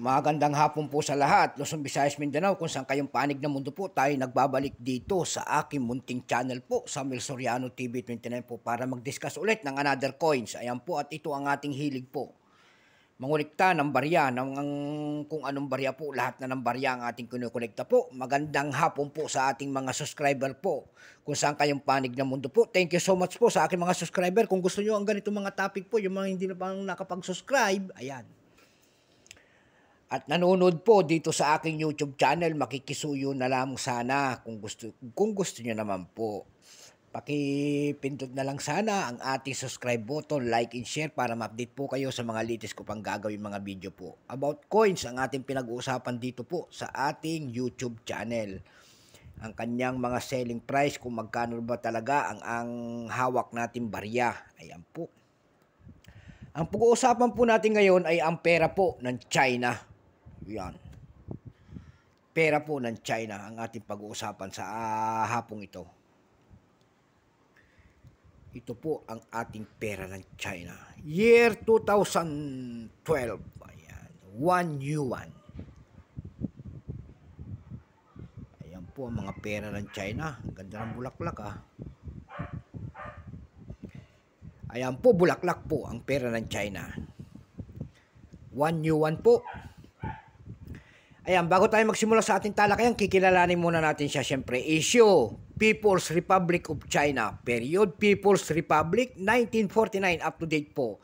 Magandang hapon po sa lahat, Luzon, Visayas, Mindanao, kung saan kayong panig ng mundo po, tayo nagbabalik dito sa aking munting channel po, Samuel Soriano TV 29 po, para mag-discuss ulit ng another coins. Ayan po, at ito ang ating hilig po. Mangulikta ng barya, kung anong barya po, lahat na ng barya ang ating kinukolekta po. Magandang hapon po sa ating mga subscriber po, kung saan kayong panig ng mundo po. Thank you so much po sa aking mga subscriber. Kung gusto nyo ang ganito mga topic po, yung mga hindi na pang nakapag-subscribe, ayan. At nanonood po dito sa aking YouTube channel, makikisuyo na lang sana kung gusto niyo naman po. Pakipindot na lang sana ang ating subscribe button, like and share para ma-update po kayo sa mga latest ko pang gagawin mga video po. About coins ang ating pinag-uusapan dito po sa ating YouTube channel. Ang kanyang mga selling price, kung magkano ba talaga ang hawak natin barya. Ayan po. Ang pag-uusapan po natin ngayon ay ang pera po ng China. Yan. Pera po ng China ang ating pag-uusapan sa hapong ito. Ito po ang ating pera ng China. Year 2012. Ayan. 1 yuan. Ayan po ang mga pera ng China. Ang ganda ng bulaklak ah. Ayan po, bulaklak po ang pera ng China. 1 yuan po. Ayan, bago tayo magsimula sa ating talakayan, kikilalanin muna natin siya siyempre. Issue, People's Republic of China. Period, People's Republic, 1949, up to date po.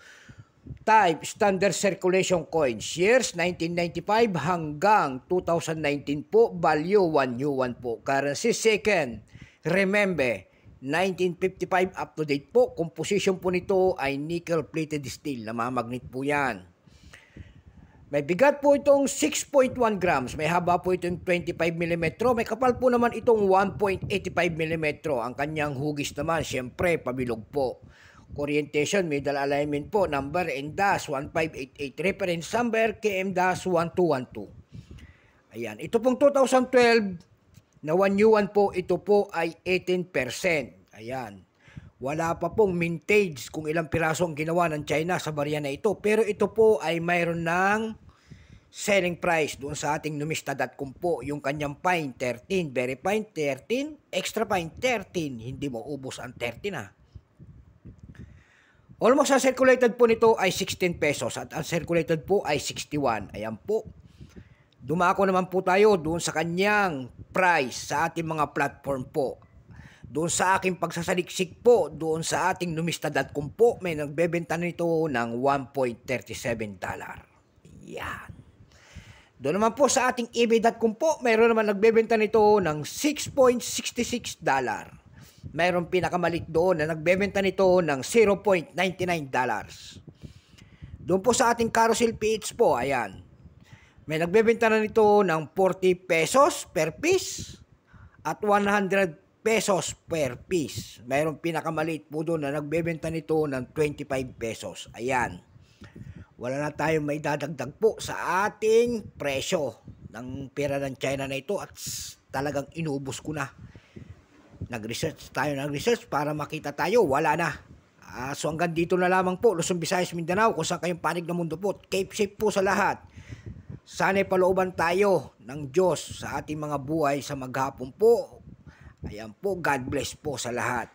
Type, Standard Circulation Coins. Years, 1995 hanggang 2019 po. Value, 1 yuan po. Currency, second. Remember, 1955 up to date po. Composition po nito ay nickel-plated steel. Namamagnet po yan. May bigat po itong 6.1 grams. May haba po itong 25 mm. May kapal po naman itong 1.85 mm. Ang kanyang hugis naman, syempre, pabilog po. Orientation, middle alignment po. Number N-1588. Reference number KM-1212. Ayan. Ito pong 2012 na 1 yuan po, ito po ay 18%. Ayan. Wala pa pong mintage kung ilang piraso ang ginawa ng China sa barya na ito. Pero ito po ay mayroon ng selling price doon sa ating numista.com po. Yung kanyang fine, 13. Very fine, 13. Extra fine, 13. Hindi mo ubos ang 13 ha. Almost ang circulated po nito ay 16 pesos at ang circulated po ay 61. Ayan po. Dumako naman po tayo doon sa kanyang price sa ating mga platform po. Doon sa aking pagsasaliksik po, doon sa ating numista.com po, may nagbebenta nito ng $1.37. Yan. Doon naman po sa ating ebay.com po, mayroon naman nagbebenta nito ng $6.66. Mayroon pinakamalit doon na nagbebenta nito ng $0.99. Doon po sa ating Carousel PH po, ayan. May nagbebenta na nito ng 40 pesos per piece at 100 pesos per piece. Mayroong pinakamalit po doon na nagbebenta nito ng 25 pesos. Ayan. Wala na tayong may dadagdag po sa ating presyo ng pera ng China na ito at talagang inubos ko na. Nag-research para makita tayo. Wala na. So hanggang dito na lamang po. Luzon, Visayas, Mindanao, kung saan kayong panig ng mundo po. Keep safe po sa lahat. Sana'y palooban tayo ng Diyos sa ating mga buhay sa maghapon po. Ayan po, God bless po sa lahat.